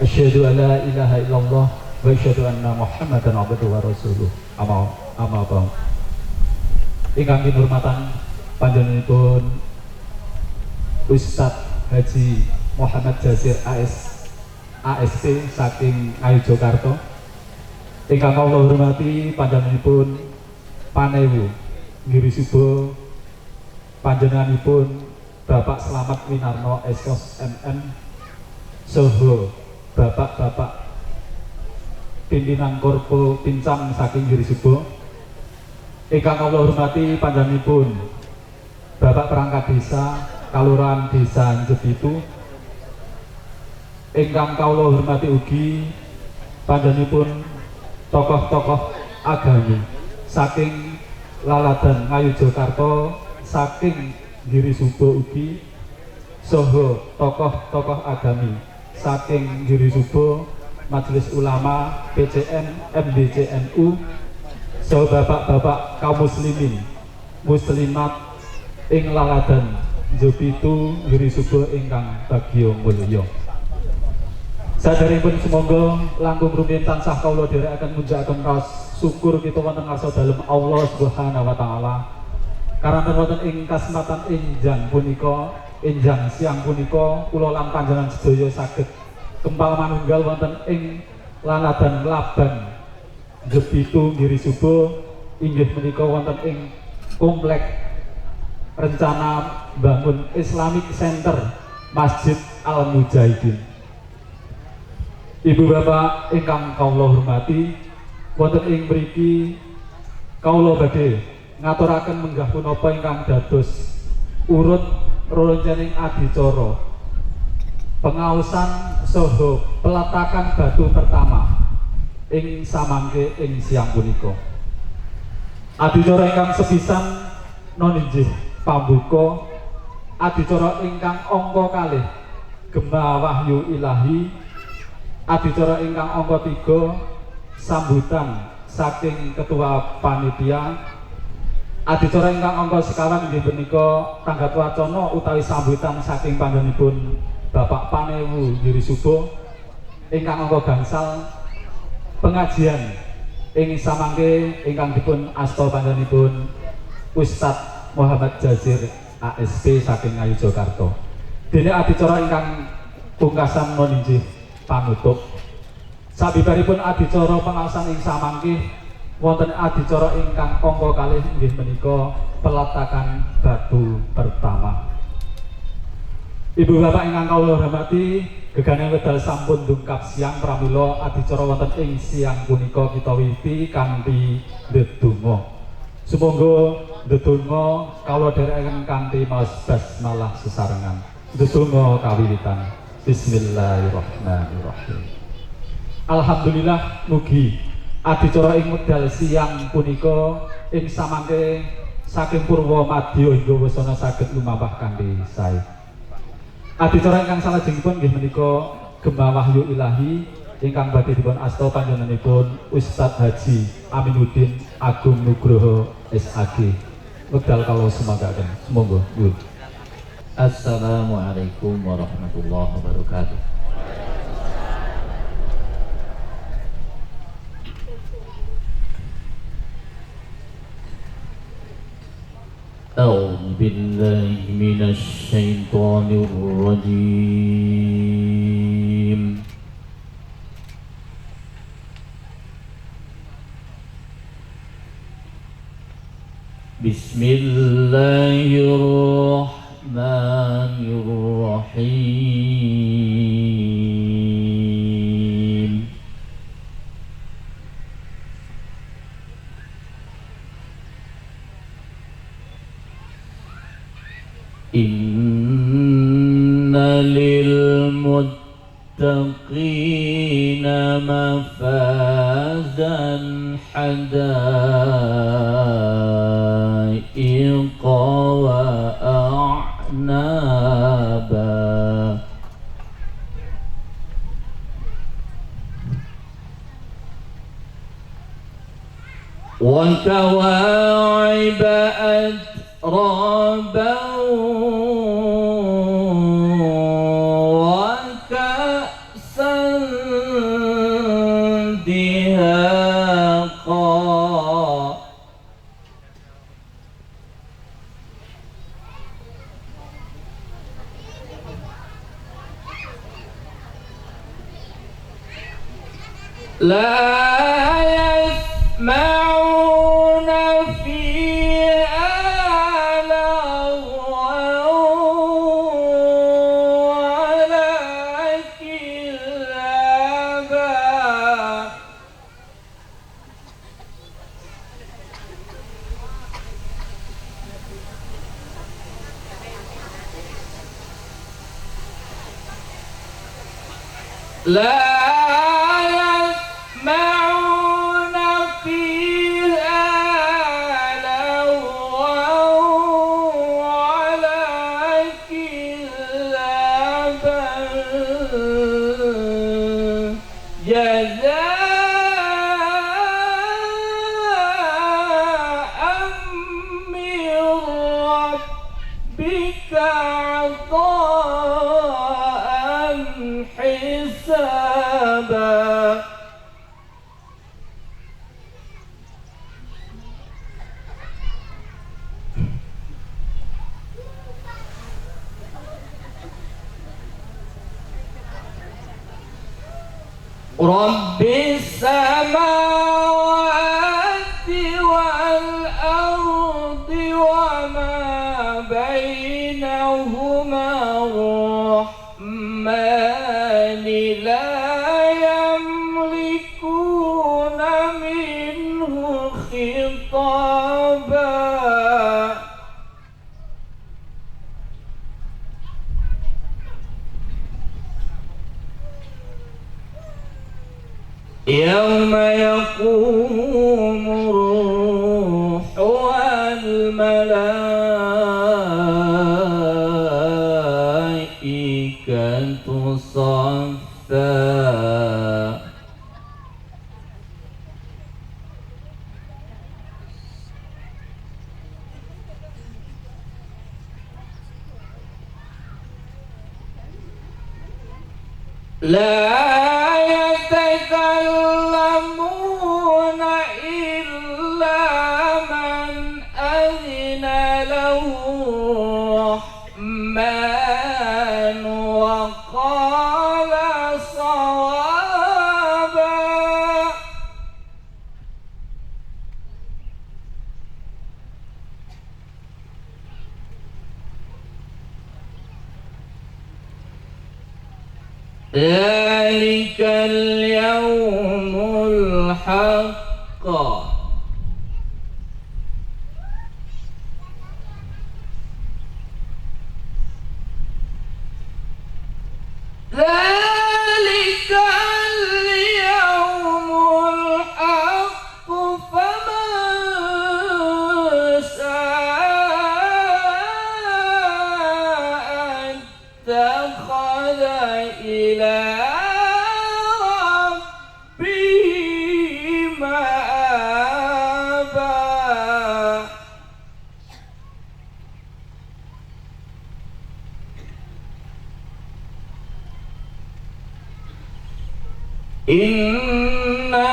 Asyhadu an la ilaha illallah wa asyhadu anna Muhammadan abduhu wa rasuluh. Amma ba'd. Ingkang kinurmatan panjenenganipun Ustadz Haji Muhammad Jazir ASP saking Ngayogyakarta. Ingkang kula hormati panjenenganipun Panewu Ngirisubo, panjenenganipun Bapak Slamet Winarno Eskos MM, soho bapak-bapak pimpinan Korpo Pincam saking Ngirisubo. Ingkang kula hormati panjenenganipun Bapak Perangkat Desa Kalurahan Desa Jepitu. Ingkang kula hormati ugi panjenenganipun tokoh-tokoh agami saking Laladan Ngayogyakarta, saking Ngirisubo ugi, soho tokoh-tokoh agami saking Ngirisubo, Majelis Ulama, PCN, MDCNU, soho bapak-bapak kaum muslimin muslimat ing Laladan Jepitu Ngirisubo ingkang bagya mulya. Saderengipun sumangga langkung rumiyin tansah kawula dherekaken munjakaken raos syukur kita wonten ngarsa dalem Allah Subhanahu wa taala. Karanten wonten ing kasempatan enjang punika, enjang siang punika, kula lan panjenengan sedaya saged kempal manunggal wonten ing Laladan Laban Jepitu Ngirisubo, inggih menika wonten ing komplek rencana bangun Islamic Center Masjid Al Mujahidin. Ibu bapak ingkang kawula hormati, wonten ing mriki kawula badhe ngaturaken menggah punapa ingkang dados urut roncening adicara pengaosan saha peletakan batu pertama ing samangke ing siang punika. Adicara ingkang sepisan noninjih pambuka adicara ingkang angka kalih Gema Wahyu Ilahi. Adicara ingkang angka 3 sambutan saking ketua panitia. Adicara ingkang angka sekawan inggih punika tanggap wacana utawi sambutan saking panjenenganipun Bapak Panewu Ngirisubo. Ingkang angka gangsal pengajian ing samangke ingkang dipun asta panjenenganipun Ustadz Muhammad Jazir ASP saking Ngayogyakarta. Dene adicara ingkang pungkasan moninjih panutup. Sabibaripun adicara pengaosan ing samangke wonten adicara ingkang angka kalih inggih menika peletakan batu pertama. Ibu bapak ingkang kawula hormati, geganing wedal sampun dungkap siang pramila adicara wonten ing siang punika kita wiwiti kanthi ndedonga. Sumangga ndedonga kawula dherekaken kanthi maos basmalah sesarengan. Ndedonga kawiwitan. Bismillahirrahmanirrahim. Alhamdulillah, mugi adicara ing wedal siang punika ing samangke saking purwa madya hingga wasana saged lumampah kanthi sae. Adicara ingkang salajengipun nggih menika Gema Wahyu Ilahi ingkang badhe dipun asta panjenenganipun Ustadz Haji Aminuddin Agung Nugroho SAG. Wekdal kawula semanggaken. Monggo, Bu. Assalamualaikum warahmatullahi wabarakatuh. A'udzu billahi minasy syaithanir rajim. Bismillahirrahmanirrahim. Inna lil muttaqina mafazan hadaiqa wa a'naba wa kawa'iba atraba wa ka'san لا يسمعون فيها لغوا ولا كذابا لا يسمعون فيها لغوا ولا كذابا جزاء من ربك عطاء حسابا رب السماوات والأرض وما بينهما الرحمن لا يملكون منه خطابا يوم يقوم الروح والملائكة صفا لا يتكلمون إلا من أذن له الرحمن وقال صوابا ذلك اليوم الحق ذلك اليوم الحق فمن شاء اتخذ إلى ربه مآبا إنا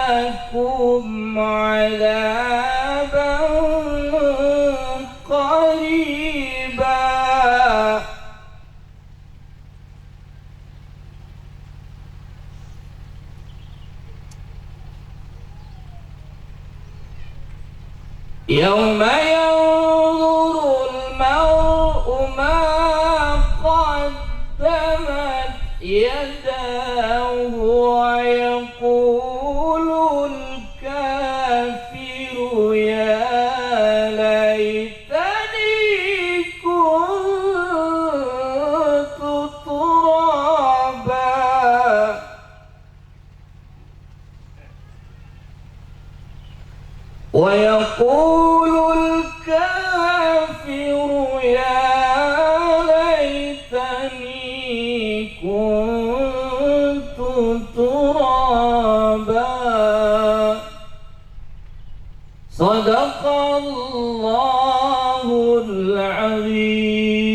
أنذرناكم عذابا قريبا يوم ينظر المرء ما قدمت يداه ويقول الكافر يا ليتني كنت ترابا ويقول الكافر يا ليتني كنت ترابا صدق الله العظيم.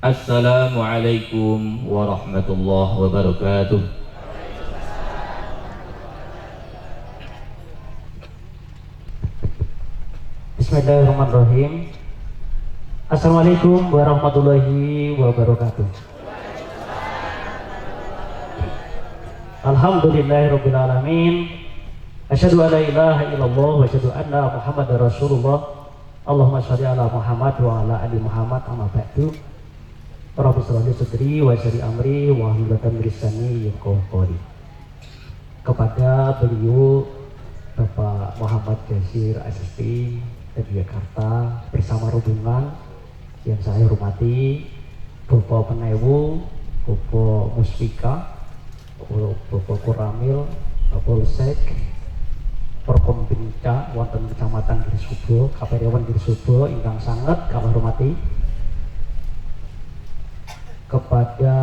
السلام عليكم ورحمة الله وبركاته. Bismillahirrahmanirrahim. Assalamualaikum warahmatullahi wabarakatuh. Alhamdulillahirabbil alamin. Asyhadu an la ilaha illallah wa asyhadu anna Muhammadar Rasulullah. Allahumma shalli ala Muhammad wa ala ali Muhammad, amma ba'du. Rabbi shrah li sadri wa yassir li amri wa hlul 'uqdatam min lisani yafqahu qawli. Kepada beliau Bapak Muhammad Jasir SSP dari Jakarta bersama rombongan yang saya hormati, Bapak Penewu, Bapak Muspika, Bapak Kuramil, Bapak Polsek, Porkom Binca wonten Kecamatan Girisubo, Kaperyawan Girisubo ingkang sanget kula hormati. Kepada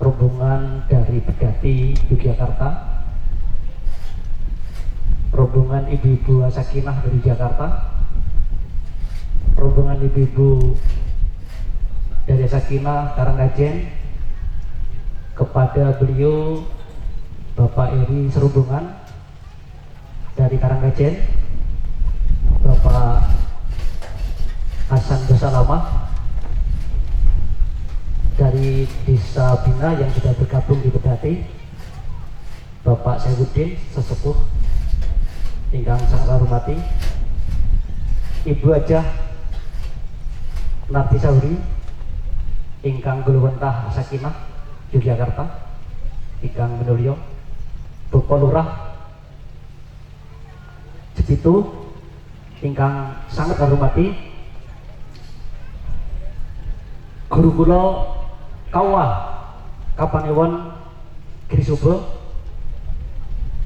rombongan dari Pedati Yogyakarta, rombongan ibu-ibu Sakinah dari Jakarta, rombongan ibu-ibu dari Sakinah Karanggajen, kepada beliau Bapak Eri Serubungan dari Karanggajen, Bapak Hasan Basalamah dari Desa Bina yang sudah bergabung di Pedati, Bapak Saifuddin sesepuh ingkang sangat hormati, Ibu Ajah Narti Sauri ingkang Guluwentah Sakinah Yogyakarta ingkang minulya, Bapak Lurah Jepitu ingkang sangat hormati, guru kula Kawah Kapanewon Girisubo,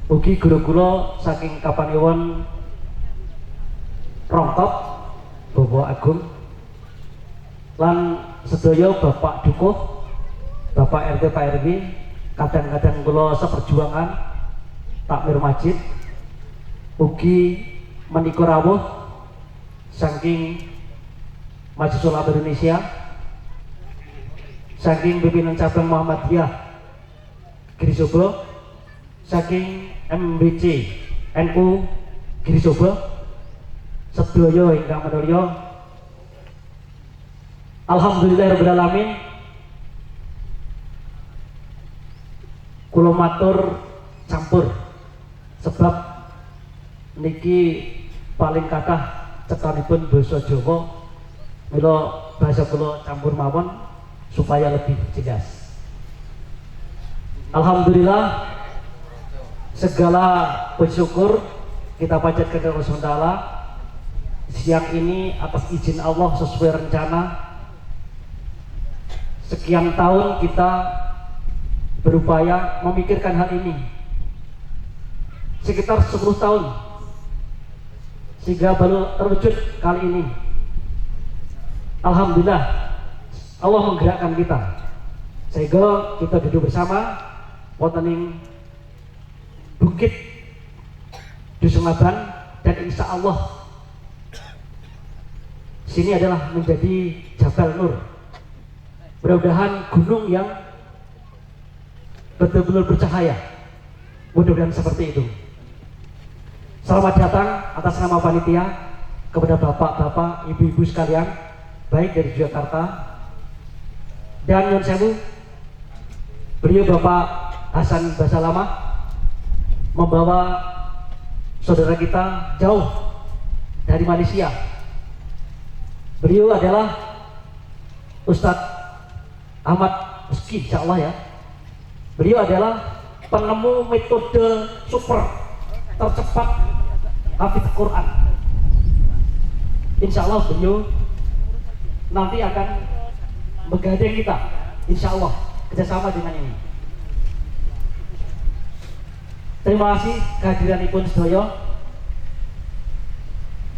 ugi guru kula saking Kapanewon Rongkop Bapak Agung, lan sedaya Bapak Dukuh, Bapak RT Pak RW, kadang-kadang kula seperjuangan takmir masjid, ugi menika rawuh saking Majelis Ulama Indonesia, saking pimpinan cabang Muhammadiyah Girisubo, saking MBC NU Girisubo, sedaya ingkang manulya, alhamdulillahirabbil alamin. Kula matur campur sebab niki paling kathah cekanipun basa Jawa, mila bahasa kula campur mawon supaya lebih jelas. Alhamdulillah, segala puji syukur kita panjatkan kepada Allah SWT. Siang ini atas izin Allah sesuai rencana, sekian tahun kita berupaya memikirkan hal ini, sekitar 10 tahun, sehingga baru terwujud kali ini. Alhamdulillah, Allah menggerakkan kita sehingga kita duduk bersama wonten ing Bukit Dusungaban, dan insya Allah sini adalah menjadi Jabal Nur. Mudah-mudahan gunung yang betul-betul bercahaya, mudah-mudahan seperti itu. Selamat datang atas nama panitia kepada bapak-bapak, ibu-ibu sekalian, baik dari Jakarta dan Nyun Sewu. Beliau Bapak Hasan Basalamah membawa saudara kita jauh dari Malaysia. Beliau adalah Ustadz Ahmad Meski, insya Allah ya. Beliau adalah penemu metode super tercepat hafidz Quran. Insya Allah beliau nanti akan menggandeng kita, insya Allah kerjasama dengan ini. Terima kasih kehadiranipun sedaya.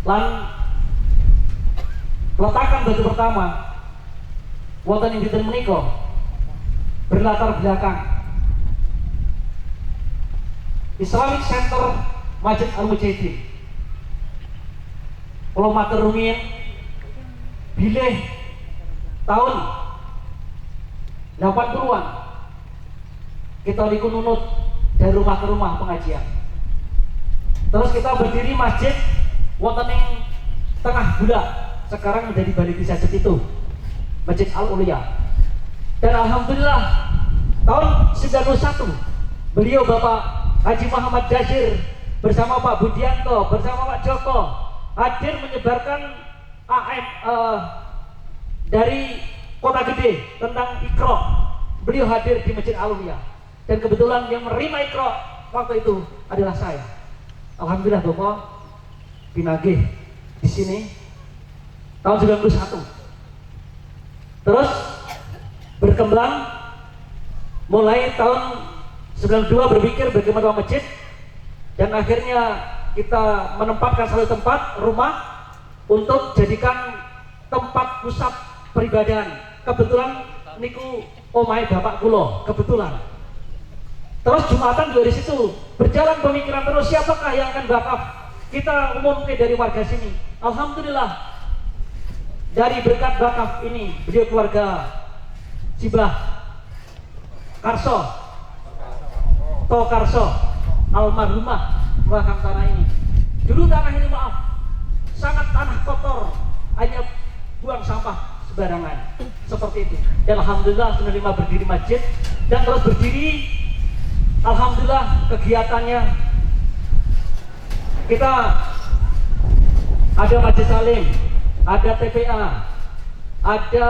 Lan peletakan batu pertama wonten ing dinten menika berlatar belakang Islamic Center Masjid Al-Mujahidin. Kula matur rumiyin bilih tahun 80-an kita niku nunut dari rumah ke rumah pengajian. Terus kita berdiri masjid wonten ing tengah bulak sekarang menjadi Balai Desa Jepito, Masjid Al-Ulia. Dan alhamdulillah tahun 91 beliau Bapak Haji Muhammad Jazir bersama Pak Budianto, bersama Pak Joko hadir menyebarkan AM dari Kota Gede tentang Iqra. Beliau hadir di Masjid Al-Ulia dan kebetulan yang menerima Iqra waktu itu adalah saya. Alhamdulillah Bapak pinagih di sini tahun 91. Terus berkembang mulai tahun 92 berpikir bagaimana masjid, dan akhirnya kita menempatkan satu tempat rumah untuk jadikan tempat pusat peribadahan. Kebetulan niku omahe bapak kula kebetulan. Terus Jumatan juga di situ berjalan pemikiran terus, siapakah yang akan wakaf? Kita umumkan dari warga sini. Alhamdulillah dari berkat wakaf ini beliau keluarga Sibah Karso Karso almarhumah wakaf tanah ini. Dulu tanah ini maaf sangat tanah kotor, hanya buang sampah sembarangan seperti itu. Dan alhamdulillah 95 berdiri masjid dan terus berdiri. Alhamdulillah kegiatannya kita ada Masjid Salim, ada TPA, ada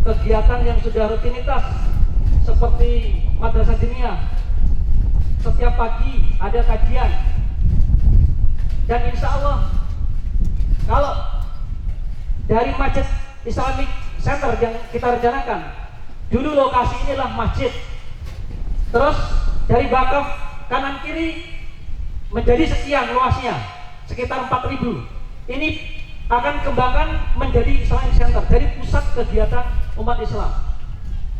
kegiatan yang sudah rutinitas seperti Madrasah Diniyah. Setiap pagi ada kajian, dan insya Allah kalau dari Masjid Islamic Center yang kita rencanakan, dulu lokasi inilah masjid, terus dari wakaf kanan kiri menjadi sekian luasnya, sekitar 4.000. Ini akan kembangkan menjadi Islamic Center, dari pusat kegiatan umat Islam.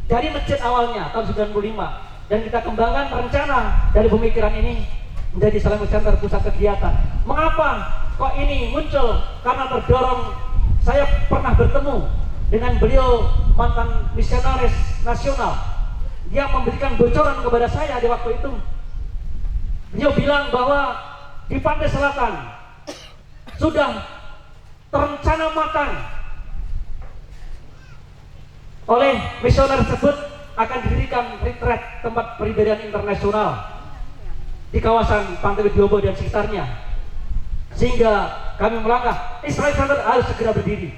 Dari masjid awalnya tahun 95, dan kita kembangkan rencana dari pemikiran ini menjadi Islamic Center, pusat kegiatan. Mengapa kok ini muncul? Karena terdorong, saya pernah bertemu dengan beliau mantan misionaris nasional yang memberikan bocoran kepada saya di waktu itu. Beliau bilang bahwa di pantai selatan sudah terencana matang oleh misioner tersebut akan didirikan retreat, tempat peribadatan internasional di kawasan Pantai Widyobo dan sekitarnya. Sehingga kami melangkah, Islamic Center harus segera berdiri.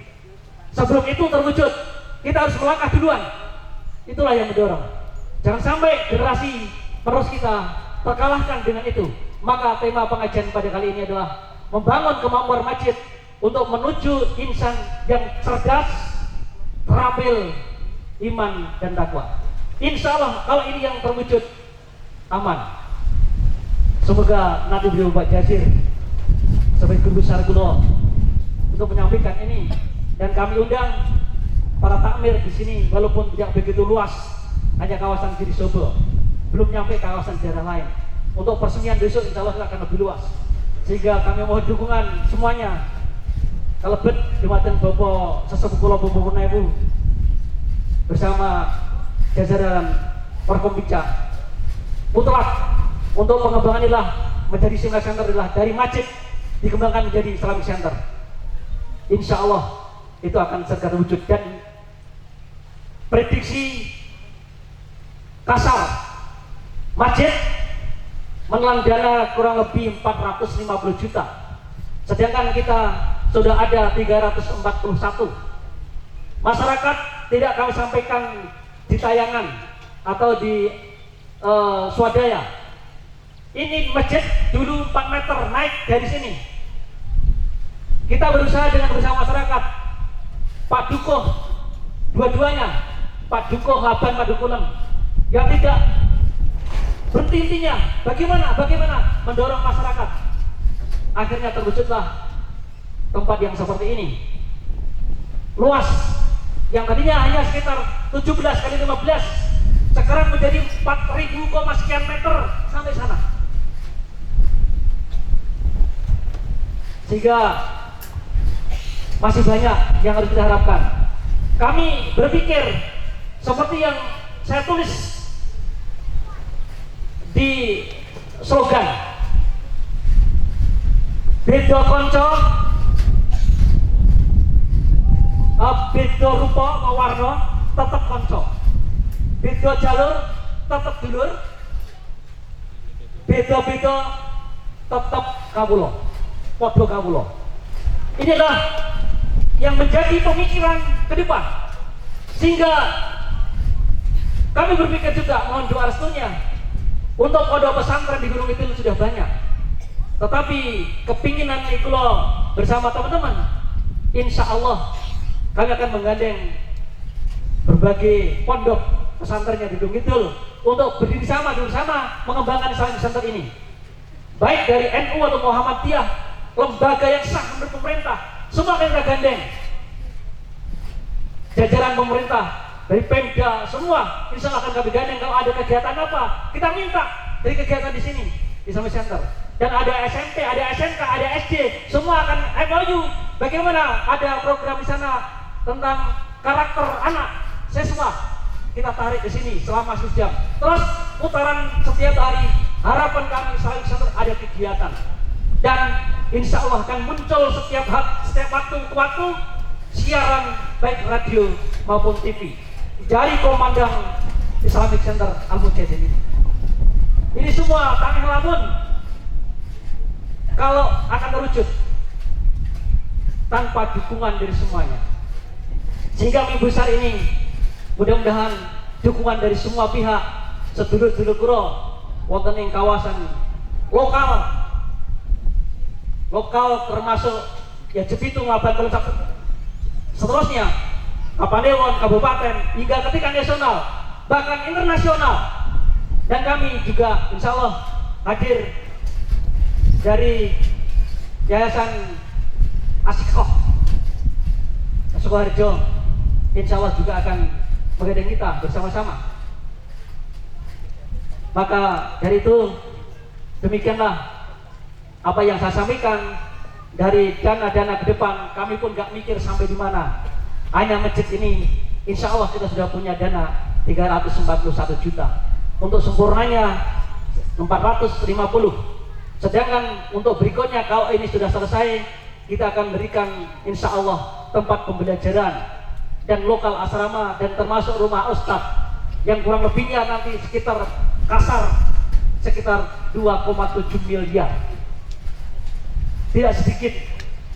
Sebelum itu terwujud, kita harus melangkah duluan. Itulah yang mendorong. Jangan sampai generasi penerus kita terkalahkan dengan itu. Maka tema pengajian pada kali ini adalah membangun kemampuan masjid untuk menuju insan yang cerdas, terampil, iman dan takwa. Insya Allah kalau ini yang terwujud, aman. Semoga nanti beliau Pak Jazir sebagai guru besar kulo untuk menyampaikan ini, dan kami undang para takmir di sini walaupun tidak begitu luas, hanya kawasan Girisobo, belum nyampe kawasan daerah lain. Untuk persenian besok insya Allah akan lebih luas, sehingga kami mohon dukungan semuanya. Kalebet dumateng Bapak sesepuh kula Bapak Punewu bersama jajaran Forkompinca mutlak untuk pengembangan inilah menjadi Islamic Center, adalah dari masjid dikembangkan menjadi Islamic Center. Insya Allah itu akan segera terwujud, dan prediksi kasar masjid menelan dana kurang lebih 450 juta, sedangkan kita sudah ada 341. Masyarakat tidak kami sampaikan di tayangan atau di swadaya. Ini masjid dulu 4 meter, naik dari sini. Kita berusaha dengan bersama masyarakat, Pak Duko, dua-duanya, Pak Duko Laban, Pak Duko Lem, yang tidak berhenti-hentinya bagaimana mendorong masyarakat. Akhirnya terwujudlah tempat yang seperti ini, luas, yang tadinya hanya sekitar 17 kali 15, sekarang menjadi 4.000, sekian meter sampai sana. Sehingga masih banyak yang harus kita harapkan. Kami berpikir seperti yang saya tulis di slogan, beda konco beda rupa warna tetep konco, beda jalur tetep dulur, beda-beda tetep kawula, padha kawula. Inilah yang menjadi pemikiran ke depan, sehingga kami berpikir juga mohon doa restunya untuk pondok pesantren di Gunung Kidul sudah banyak, tetapi kepinginan Ikulo bersama teman-teman, insya Allah kami akan menggandeng berbagai pondok pesantrennya di Gunung Kidul untuk berdiri sama bersama mengembangkan Islamic Center ini, baik dari NU atau Muhammadiyah, lembaga yang sah menurut pemerintah, semua akan kita gandeng. Jajaran pemerintah dari Pemda semua insya Allah akan kami gandeng. Kalau ada kegiatan apa, kita minta dari kegiatan di sini Islamic Center. Dan ada SMP, ada SMK, ada SD, semua akan MOU. Bagaimana ada program di sana tentang karakter anak siswa, kita tarik ke sini selama sejam. Terus putaran setiap hari. Harapan kami Islamic Center ada kegiatan. Dan insya Allah akan muncul setiap waktu ke waktu siaran baik radio maupun TV dari Komandang Islamic Center Al-Mujahidin ini. Ini semua tangan lamun kalau akan terwujud tanpa dukungan dari semuanya. Sehingga mimpi besar ini mudah-mudahan dukungan dari semua pihak, sedulur-sedulur kula wonten ing kawasan lokal termasuk ya Jepitung, Laban, Kelengkap, seterusnya Kapanewon, kabupaten hingga ke tingkat nasional bahkan internasional. Dan kami juga insya Allah hadir dari Yayasan Asikoh Sukoharjo, insya Allah juga akan menggandeng kita bersama-sama. Maka dari itu demikianlah apa yang saya sampaikan. Dari dana-dana ke depan kami pun gak mikir sampai di mana. Hanya masjid ini insya Allah kita sudah punya dana 341 juta. Untuk sempurnanya 450. Sedangkan untuk berikutnya kalau ini sudah selesai, kita akan berikan insya Allah tempat pembelajaran dan lokal asrama dan termasuk rumah ustadz yang kurang lebihnya nanti sekitar 2,7 miliar. Tidak sedikit,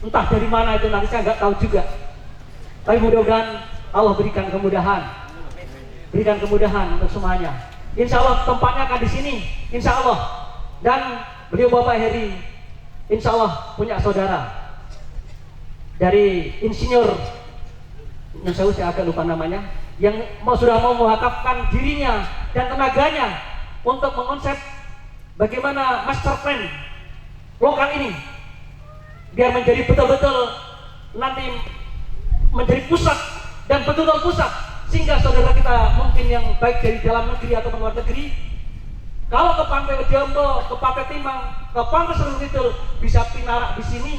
entah dari mana itu nanti saya nggak tahu juga. Tapi mudah-mudahan Allah berikan kemudahan untuk semuanya. Insya Allah tempatnya akan di sini, insya Allah. Dan beliau Bapak Heri, insya Allah punya saudara dari insinyur, yang saya agak lupa namanya, yang sudah mau mewakafkan dirinya dan tenaganya untuk mengonsep bagaimana master plan lokal ini biar menjadi betul-betul nanti menjadi pusat dan betul-betul pusat, sehingga saudara kita mungkin yang baik dari dalam negeri atau luar negeri kalau ke Pantai Wejombo, ke Pantai Timang, ke Pantai Serung Kidul bisa pinarak di sini,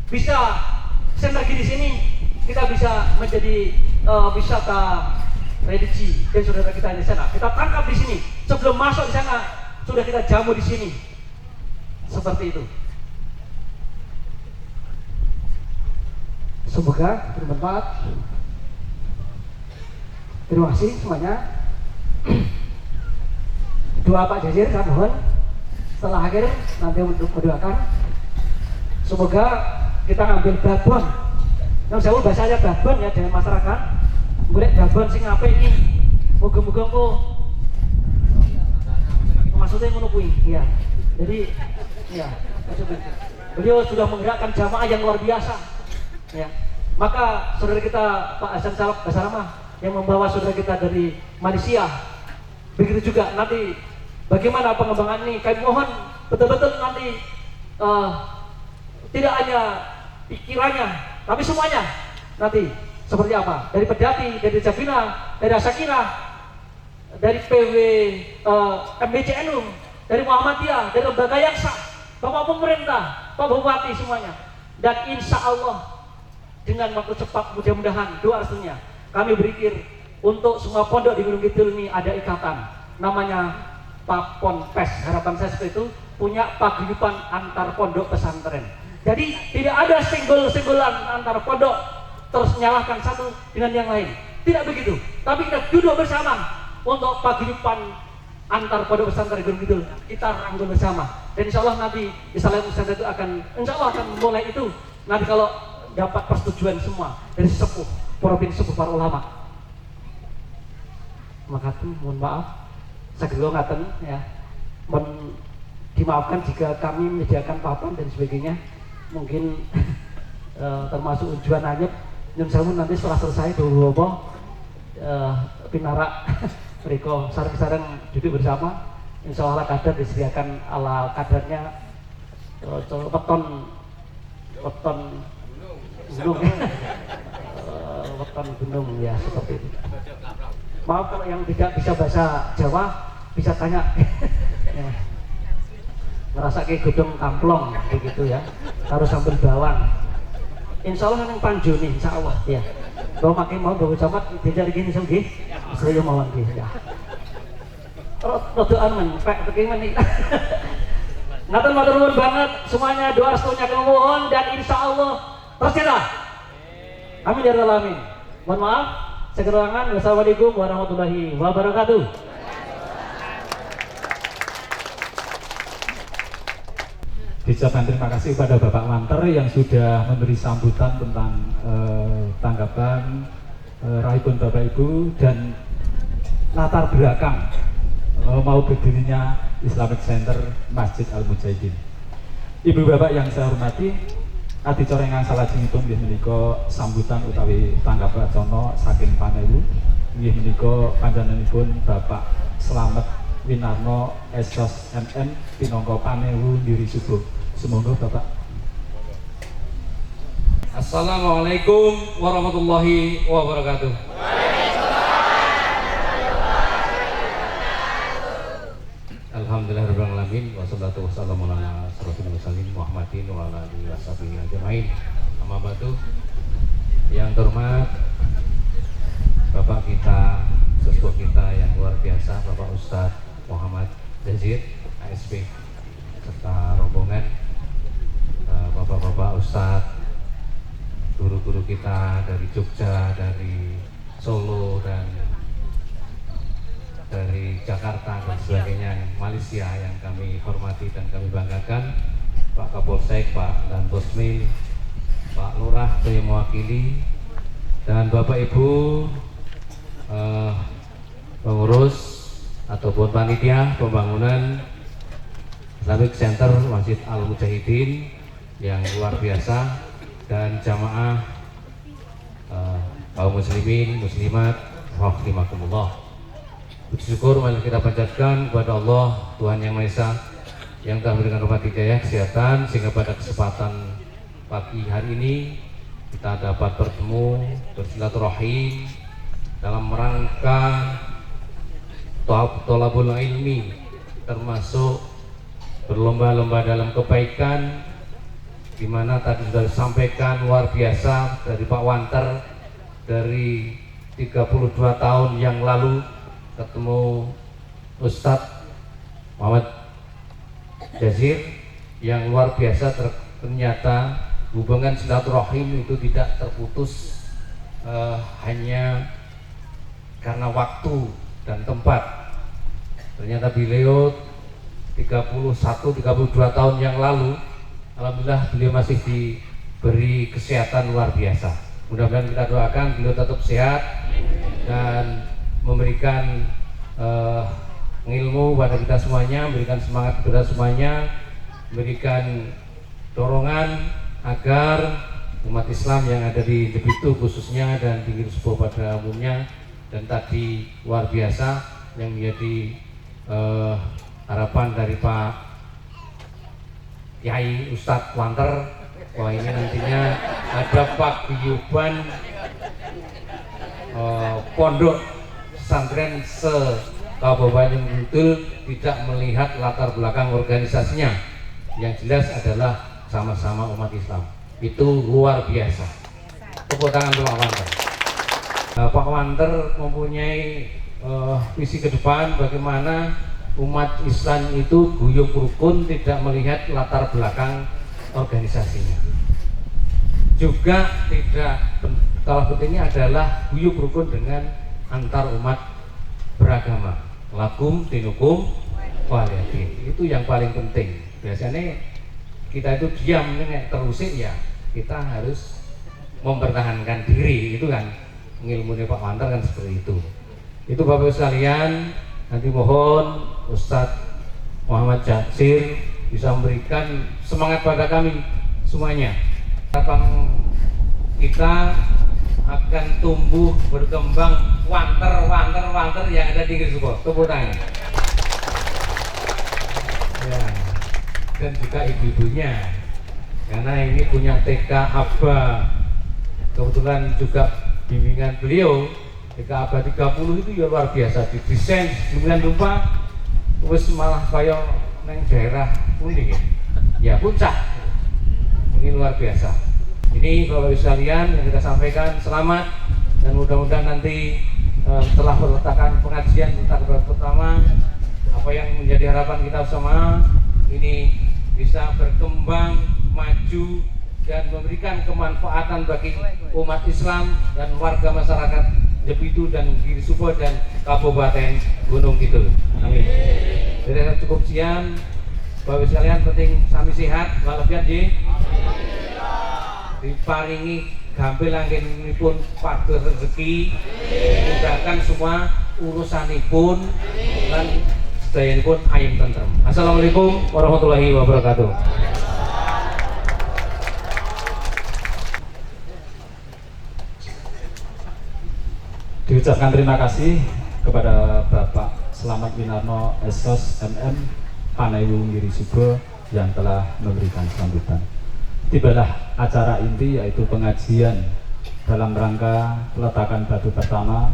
bisa sinergi di sini, kita bisa menjadi wisata religi. Dan saudara kita di sana kita tangkap di sini sebelum masuk di sana, sudah kita jamu di sini, seperti itu. Semoga bermanfaat. Terima kasih semuanya. Doa Pak Jazir saya mohon setelah akhir nanti untuk mendoakan. Semoga kita ngambil babon. Yang saya bahasanya babon ya dengan masyarakat. Golek babon sing apik iki. Muga-muga kok maksudnya ngono kuwi. Iya. Jadi ya, beliau sudah menggerakkan jamaah yang luar biasa. Ya, maka saudara kita Pak Hasan Salak Basarama yang membawa saudara kita dari Malaysia, begitu juga nanti bagaimana pengembangan ini. Kami mohon betul-betul nanti tidak hanya pikirannya, tapi semuanya nanti seperti apa, dari Pedati, dari Jabina, dari Asakina, dari PW MBCNU, dari Muhammadiyah, dari lembaga yang sah, Bapak Pemerintah, Pak Bupati semuanya. Dan insya Allah dengan waktu cepat mudah-mudahan doa restunya kami berpikir untuk semua pondok di Gunung Kidul ini ada ikatan namanya Papon Pes. Harapan saya seperti itu, punya paguyuban antar pondok pesantren. Jadi tidak ada singgul-singgulan antar pondok terus menyalahkan satu dengan yang lain. Tidak begitu. Tapi kita duduk bersama untuk paguyuban antar pondok pesantren Gunung Kidul. Kita rangkul bersama. Dan insya Allah nanti Islam Pesantren itu insya Allah akan mulai itu. Nanti kalau dapat persetujuan semua dari sepuh, provinsi sepuh para ulama. Maka mohon maaf, saya ngaten ya. Dimaafkan jika kami menyediakan papan dan sebagainya. Mungkin termasuk ujuan anyep. Nyun sewu nanti setelah selesai dulu pinarak mereka sarang-sarang duduk bersama. Insya Allah kadar disediakan ala kadarnya weton gunung weton gunung ya seperti itu. Maaf kalau yang tidak bisa bahasa Jawa bisa tanya. Ya. Ngerasa kayak gedung kamplong begitu ya, harus sambil bawang. Insya Allah yang panju nih, insya Allah ya. Kalau makin mau bawa camat, dia gini sih, saya mau lagi ya. Rodoan men, pek begini nih. Ngatur matur nuwun banget, semuanya doa restunya kemohon dan insya Allah tercipta. Amin ya rabbal alamin. Mohon maaf, sekekurangan. Wassalamualaikum warahmatullahi wabarakatuh. Diucapkan terima kasih kepada Bapak Wanter yang sudah memberi sambutan tentang tanggapan rahipun Bapak Ibu dan latar belakang mau berdirinya Islamic Center Masjid Al Mujahidin. Ibu Bapak yang saya hormati, adicara ingkang salajengipun nggih menika sambutan utawi tanggap wacana saking Panewu nggih menika panjenenganipun Bapak Slamet Winarno Esos MM pinangka Panewu Ndiri Subuh. Semoga Bapak. Assalamualaikum warahmatullahi wabarakatuh. Alhamdulillahirabbil alamin wassalatu wassalamu ala asyrofil mursalin Muhammadin wa ala alihi washabihi ajmain. Amma ba'du. Yang terhormat Bapak kita, sesepuh kita yang luar biasa, Bapak Ustadz Muhammad Jazir ASP serta rombongan Bapak-bapak Ustadz, guru-guru kita dari Jogja, dari Solo dan dari Jakarta dan sebagainya, Malaysia yang kami hormati dan kami banggakan, Pak Kapolsek, Pak dan Bosmil, Pak Lurah yang mewakili, dan Bapak Ibu pengurus ataupun panitia pembangunan Islamic Center Masjid Al Mujahidin yang luar biasa, dan jamaah kaum muslimin muslimat rahimakumullah. Puji syukur mari kita panjatkan kepada Allah Tuhan Yang Maha Esa yang telah memberikan rahmat hidayah kesehatan sehingga pada kesempatan pagi hari ini kita dapat bertemu bersilaturahim dalam rangka thalabul ilmi, termasuk berlomba-lomba dalam kebaikan, di mana tadi sudah disampaikan luar biasa dari Pak Wanter, dari 32 tahun yang lalu ketemu Ustadz Muhammad Jazir yang luar biasa. Ternyata hubungan silaturahim itu tidak terputus hanya karena waktu dan tempat. Ternyata beliau 32 tahun yang lalu, alhamdulillah beliau masih diberi kesehatan luar biasa. Mudah-mudahan kita doakan beliau tetap sehat dan memberikan ilmu pada kita semuanya, memberikan semangat kepada semuanya, memberikan dorongan agar umat Islam yang ada di Jebitu khususnya dan di Sepuh pada umumnya, dan tadi luar biasa yang menjadi harapan dari Pak Yai Ustadz Wanter, wah ini nantinya ada paguyuban pondok pesantren se-Kabupaten Kidul, tidak melihat latar belakang organisasinya, yang jelas adalah sama-sama umat Islam. Itu luar biasa. Tepuk tangan untuk Pak Wanter. Pak Wanter mempunyai visi ke depan bagaimana umat Islam itu guyup rukun, tidak melihat latar belakang organisasinya. Juga tidak skala pentingnya adalah guyub rukun dengan antar umat beragama. Lakum dinukum waliyadin, itu yang paling penting. Biasanya kita itu diam terusik ya, kita harus mempertahankan diri, itu kan ilmunya Pak Wanter kan seperti itu. Itu Bapak Ibu sekalian, nanti mohon Ustadz Muhammad Jasir bisa memberikan semangat pada kami semuanya. Harapan kita akan tumbuh berkembang wanter yang ada di Gresik. Tepuk tangan. Ya. Dan juga ibu-ibunya, karena ini punya TK Aba, kebetulan juga bimbingan beliau TK Aba 30 itu ya luar biasa, didesain bimbingan lupa wis malah kaya neng daerah pundi ya puncak. Ini luar biasa. Ini Bapak Ibu sekalian yang kita sampaikan, selamat, dan mudah-mudahan nanti setelah peletakan pengajian kita pertama, apa yang menjadi harapan kita sama ini bisa berkembang, maju, dan memberikan kemanfaatan bagi umat Islam dan warga masyarakat Jepitu dan Giri Subo dan Kabupaten Gunung Kidul. Amin. Jadi saya cukup sekian. Bapak sekalian, penting sami sehat walafiat nggih. Diparingi gampil anggenipun pager rezeki, dimudahkan semua urusanipun dan sedayanipun ayem tentrem. Assalamualaikum warahmatullahi wabarakatuh. Diucapkan terima kasih kepada Bapak Slamet Winarno Esos MM Panewu Giri Subo yang telah memberikan sambutan. Tibalah acara inti, yaitu pengajian dalam rangka peletakan batu pertama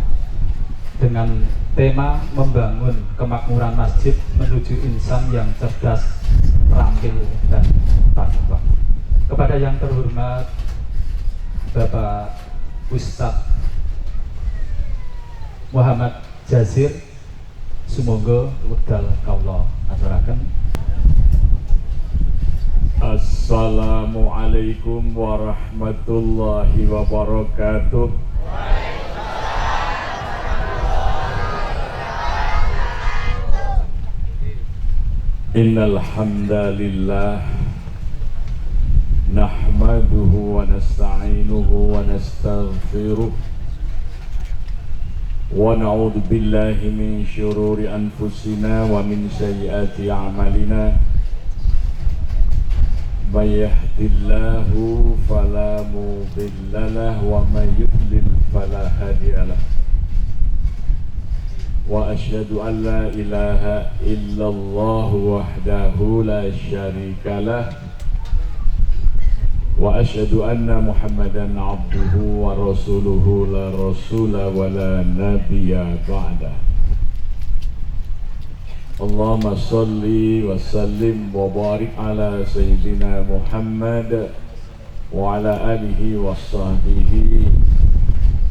dengan tema membangun kemakmuran masjid menuju insan yang cerdas, terampil, dan takwa. Kepada yang terhormat Bapak Ustadz Muhammad Jasir, sumangga wekdal kawula aturaken. Assalamualaikum warahmatullahi wabarakatuh. Innal hamdalillah nahmaduhu wa nasta'inuhu wa nastaghfiruh wa na'udzu billahi min syururi anfusina wa min sayyiati a'malina. May yahdihillahu fala mudilla lahu wa may yudlil fala hadiya lahu. Wa asyhadu an la ilaha illallah wahdahu la syarika lah wa asyhadu anna Muhammadan abduhu wa rasuluhu la rasula wa la nabiyya ba'dah. Allahumma salli wa sallim wa barik ala sayyidina Muhammad wa ala alihi wa sahbihi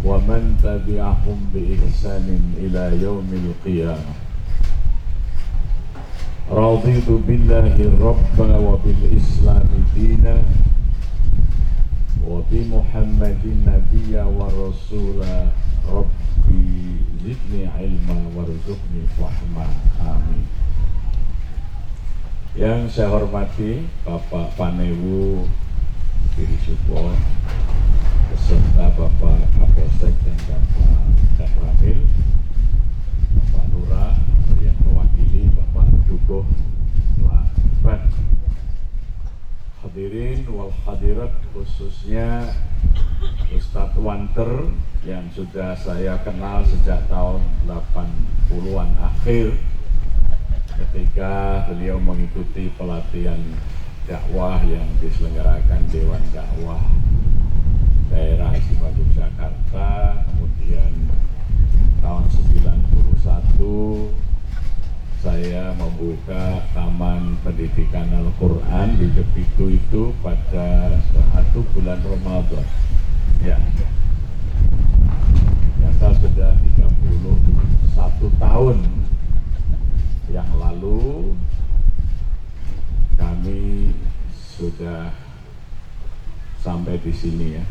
wa man tabi'ahum bi ihsanin ila yaumil qiyamah. Raditu billahi rabba wa bil islami dina wa bi Muhammadin nabiyya wa rasula. Rabbi zidni ilma warzuqni fahma. Amin. Yang saya hormati Bapak Panewu Giri Subo beserta Bapak Kapolsek dan Bapak Dakramil, Bapak Lurah yang mewakili Bapak Dukuh Laban, hadirin wal hadirat, khususnya Ustadz Wanter yang sudah saya kenal sejak tahun 80-an akhir ketika beliau mengikuti pelatihan dakwah yang diselenggarakan Dewan Dakwah Daerah Istimewa Yogyakarta. Kemudian tahun 91 saya membuka Taman Pendidikan Al-Quran di Jepitu itu pada 1 bulan Ramadan. Ya, ternyata sudah 31 tahun yang lalu kami sudah sampai di sini ya.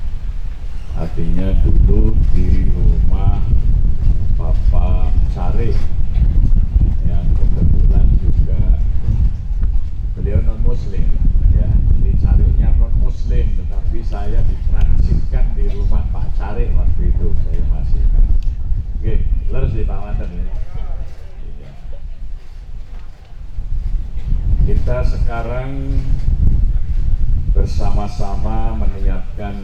Artinya dulu di rumah Bapak Cari yang kebetulan juga beliau non muslim ya, jadi Carinya non muslim, tetapi saya ditransitkan di rumah Pak Cari waktu itu, saya masih ingat. Oke, terus di Pak Manten ya. Iya. Kita sekarang bersama-sama meniatkan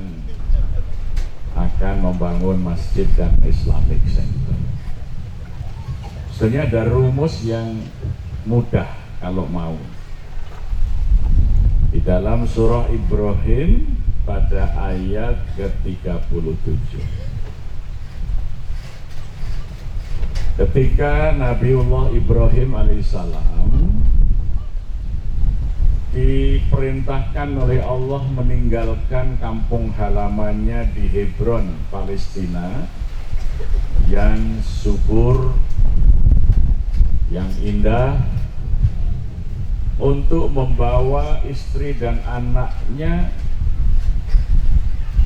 akan membangun masjid dan Islamic Center. Sebenarnya ada rumus yang mudah kalau mau. Di dalam surah Ibrahim pada ayat ke-37. Ketika Nabiullah Ibrahim alaihissalam diperintahkan oleh Allah meninggalkan kampung halamannya di Hebron, Palestina yang subur, yang indah, untuk membawa istri dan anaknya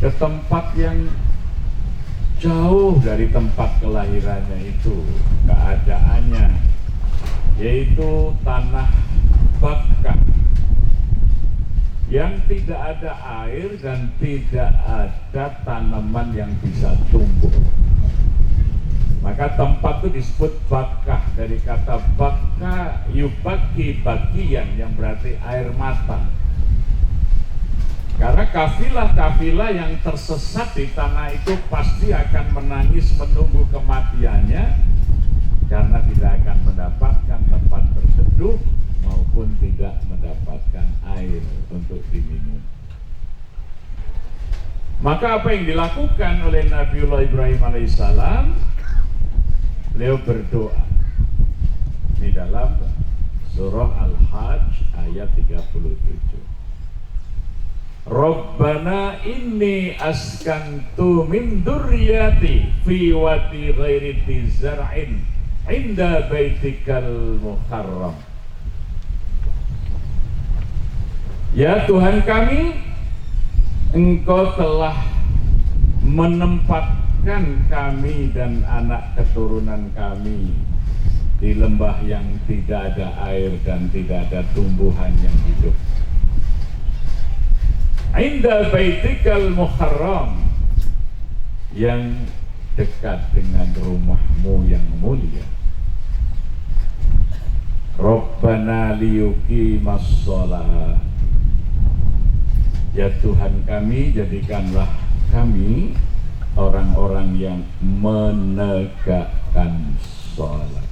ke tempat yang jauh dari tempat kelahirannya itu, keadaannya, yaitu tanah Bakkah yang tidak ada air dan tidak ada tanaman yang bisa tumbuh. Maka tempat itu disebut Bakkah, dari kata Bakkah yubaki bagian yang berarti air mata. Karena kafilah-kafilah yang tersesat di tanah itu pasti akan menangis menunggu kematiannya, karena tidak akan mendapatkan tempat berteduh maupun tidak mendapatkan air untuk diminum. Maka apa yang dilakukan oleh Nabiullah Ibrahim alaihissalam? Beliau berdoa di dalam surah Al-Hajj ayat 37. Rabbana inni askantu min dzurriyyati fi wadi ghairi dzi zar'in inda baitikal muharram. Ya Tuhan kami, Engkau telah menempatkan kami dan anak keturunan kami di lembah yang tidak ada air dan tidak ada tumbuhan yang hidup. Inda baitikal muharram, yang dekat dengan rumahmu yang mulia. Rabbana liyuqimas shalah. Ya Tuhan kami, jadikanlah kami orang-orang yang menegakkan sholat.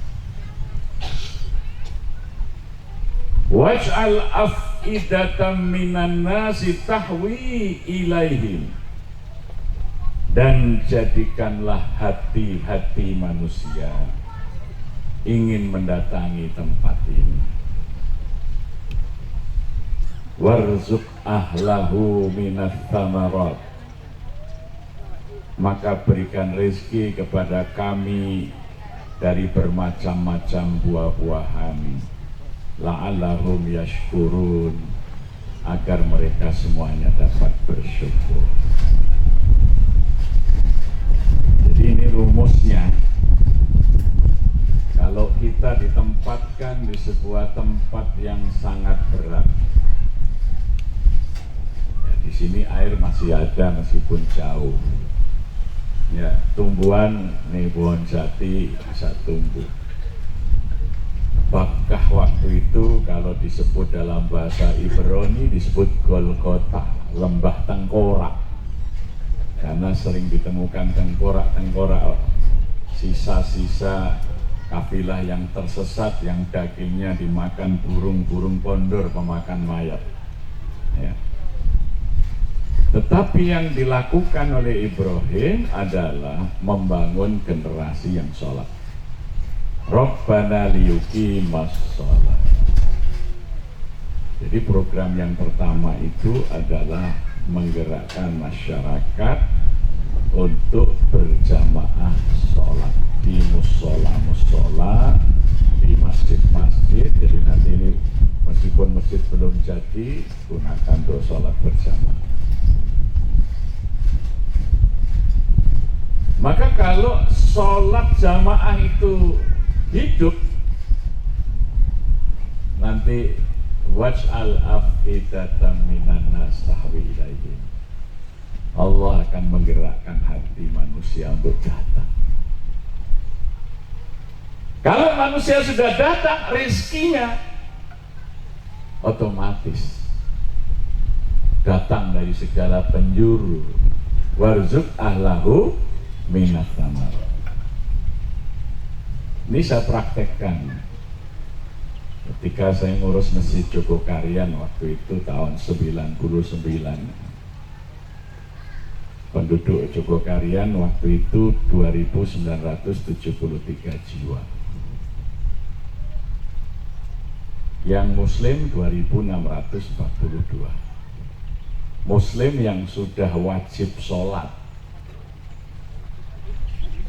Waj'al af'idatan minan nasi tahwi ilaihim, dan jadikanlah hati-hati manusia ingin mendatangi tempat ini. Warzuq ahlahu minas thamarat, maka berikan rezeki kepada kami dari bermacam-macam buah-buahan, la'allahum yashkurun, agar mereka semuanya dapat bersyukur. Jadi ini rumusnya. Kalau kita ditempatkan di sebuah tempat yang sangat berat, ya, di sini air masih ada meskipun jauh. Ya, tumbuhan nih pohon jati bisa tumbuh. Bakkah waktu itu kalau disebut dalam bahasa Ibrani disebut Golgota, lembah tengkorak, karena sering ditemukan tengkorak-tengkorak, sisa-sisa kafilah yang tersesat yang dagingnya dimakan burung-burung kondor pemakan mayat. Ya. Tetapi yang dilakukan oleh Ibrahim adalah membangun generasi yang sholat. Rabbana liyuqimas sholat. Jadi program yang pertama itu adalah menggerakkan masyarakat untuk berjamaah sholat di musola-musola, di masjid-masjid. Jadi nanti ini meskipun masjid belum jadi, gunakan untuk sholat berjamaah. Maka kalau sholat jamaah itu hidup, nanti waj'al afidatan minan nas tahwi ilaihim, Allah akan menggerakkan hati manusia untuk datang. Kalau manusia sudah datang, rezekinya otomatis datang dari segala penjuru. Warzuq ahlahu minat tamar. Ini saya praktekkan ketika saya ngurus Masjid Jogokarian waktu itu tahun 99. Penduduk Jogokarian waktu itu 2.973 jiwa. Yang Muslim 2.642. Muslim yang sudah wajib sholat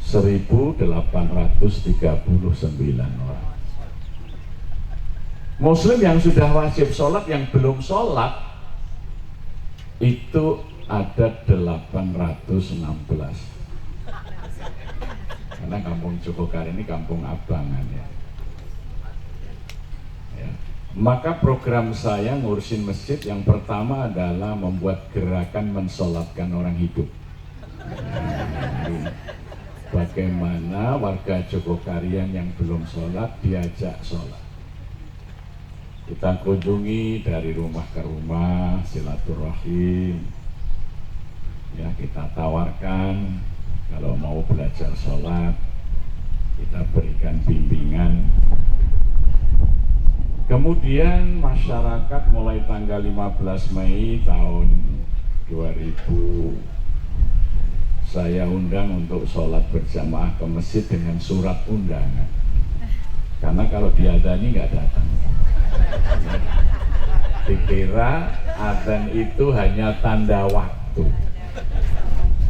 1.839 orang. Muslim yang sudah wajib sholat yang belum sholat itu ada 816. Karena kampung Jogokarian ini kampung abangan ya. Maka program saya ngurusin masjid yang pertama adalah membuat gerakan mensolatkan orang hidup. Bagaimana warga Jogokarian yang belum sholat diajak sholat. Kita kunjungi dari rumah ke rumah, silaturahim. Ya, kita tawarkan kalau mau belajar sholat, kita berikan bimbingan. Kemudian masyarakat mulai tanggal 15 Mei tahun 2000 saya undang untuk sholat berjamaah ke masjid dengan surat undangan. Karena kalau diadani nggak datang. Dikira adzan itu hanya tanda waktu.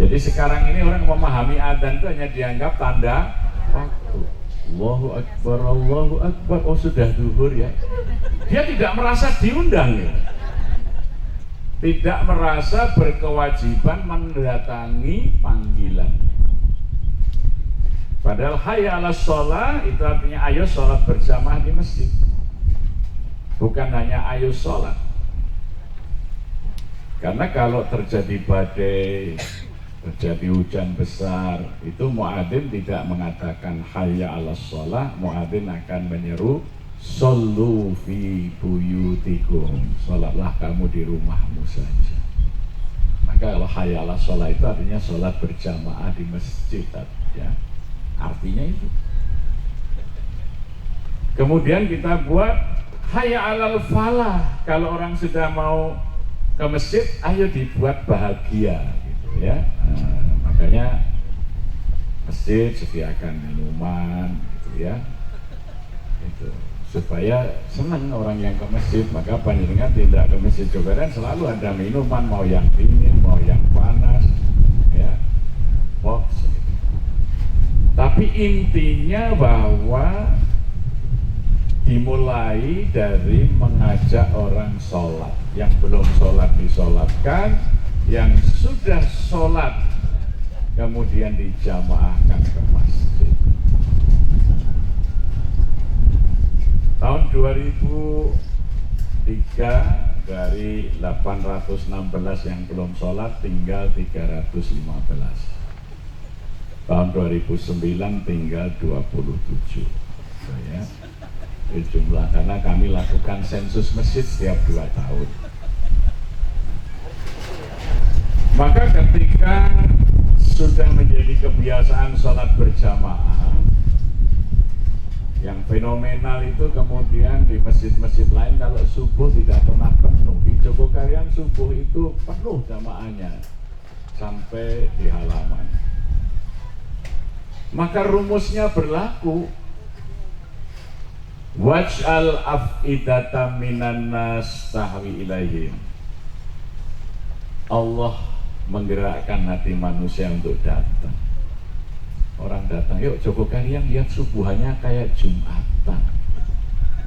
Jadi sekarang ini orang memahami adzan itu hanya dianggap tanda waktu. Allahu Akbar, Allahu Akbar, oh sudah zuhur ya. Dia tidak merasa diundang ya. Tidak merasa berkewajiban mendatangi panggilan. Padahal hayya 'alas shalah itu artinya ayo sholat berjamaah di masjid. Bukan hanya ayo sholat. Karena kalau terjadi badai, terjadi hujan besar, itu muadzin tidak mengatakan hayya 'alas shalah, muadzin akan menyeru shollu fi buyutikum, sholatlah kamu di rumahmu saja. Maka kalau hayya 'alas shalah itu artinya sholat berjamaah di masjid ya. Artinya itu. Kemudian kita buat hayya 'alal falah, kalau orang sudah mau ke masjid ayo dibuat bahagia gitu ya. Makanya masjid sediakan minuman gitu ya, itu supaya senang orang yang ke masjid. Maka panjenengan tidak ke masjid Jogokarian selalu ada minuman, mau yang dingin mau yang panas ya, box gitu. Tapi intinya bahwa dimulai dari mengajak orang sholat, yang belum sholat disolatkan, yang sudah sholat kemudian dijamaahkan ke masjid. Tahun 2003 dari 816 yang belum sholat tinggal 315. Tahun 2009 tinggal 27 ya. Jumlah, karena kami lakukan sensus masjid setiap 2 tahun. Maka ketika sudah menjadi kebiasaan sholat berjamaah, yang fenomenal itu kemudian di masjid-masjid lain kalau subuh tidak pernah penuh. Di Jogokarian subuh itu penuh jamaahnya sampai di halaman. Maka rumusnya berlaku, waj'al af'idatan minan nas tahwi ilaihim. Allah menggerakkan hati manusia untuk datang. Orang datang, yuk Jogokarian lihat subuhannya kayak Jumatan.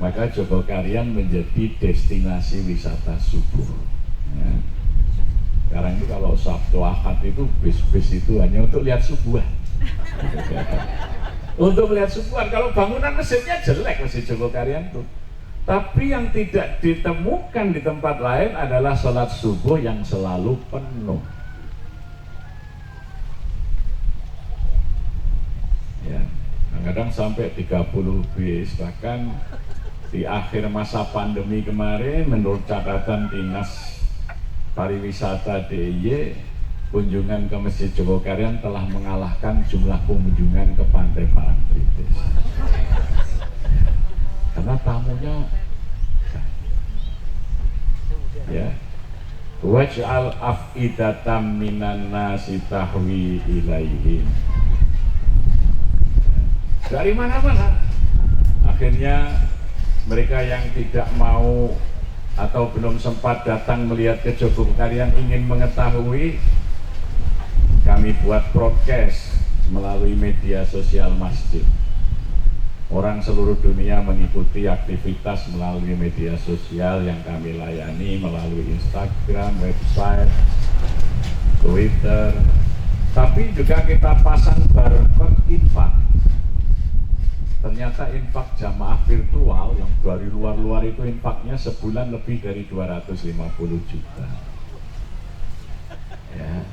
Maka Jogokarian menjadi destinasi wisata subuh ya. Sekarang itu kalau Sabtu Ahad itu bis-bis itu hanya untuk lihat subuhan. Untuk melihat subuhan. Kalau bangunan masjidnya jelek, Masjid Jogokarian tuh. Tapi yang tidak ditemukan di tempat lain adalah sholat subuh yang selalu penuh. Ya, kadang-kadang sampai 30 bis. Bahkan di akhir masa pandemi kemarin, menurut catatan Dinas Pariwisata DIY, kunjungan ke Masjid Jogokarian telah mengalahkan jumlah kunjungan ke Pantai Parangtritis. Karena tamunya ya, waj'al af'idatam minan nasi tahwi ilaihim. Dari mana-mana akhirnya mereka yang tidak mau atau belum sempat datang melihat ke Jogokarian ingin mengetahui, kami buat broadcast melalui media sosial masjid. Orang seluruh dunia mengikuti aktivitas melalui media sosial yang kami layani melalui Instagram, website, Twitter. Tapi juga kita pasang barcode infak. Ternyata infak jamaah virtual yang dari luar-luar itu infaknya sebulan lebih dari 250 juta. Ya.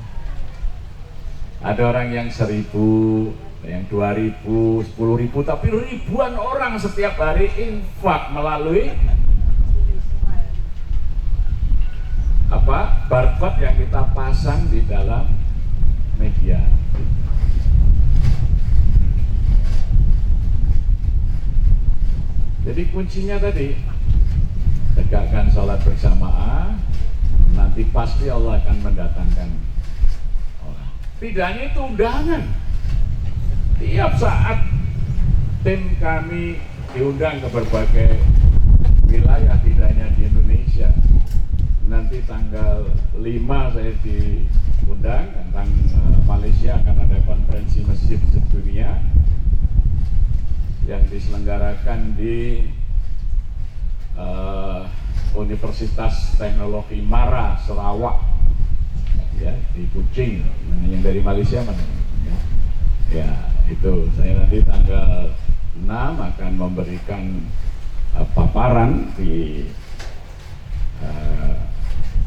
Ada orang yang 1.000, yang 2.000, 10.000, tapi ribuan orang setiap hari infak melalui barcode yang kita pasang di dalam media. Jadi kuncinya tadi, tegakkan sholat berjamaah, nanti pasti Allah akan mendatangkan orang. Tidak hanya itu, undangan. Tiap saat tim kami diundang ke berbagai wilayah, tidak hanya di Indonesia. Nanti tanggal 5 saya diundang tentang Malaysia, akan ada konferensi masjid sedunia yang diselenggarakan di Universitas Teknologi Mara Sarawak, ya, di Kuching. Yang dari Malaysia mana? Ya, itu saya nanti tanggal 6 akan memberikan paparan di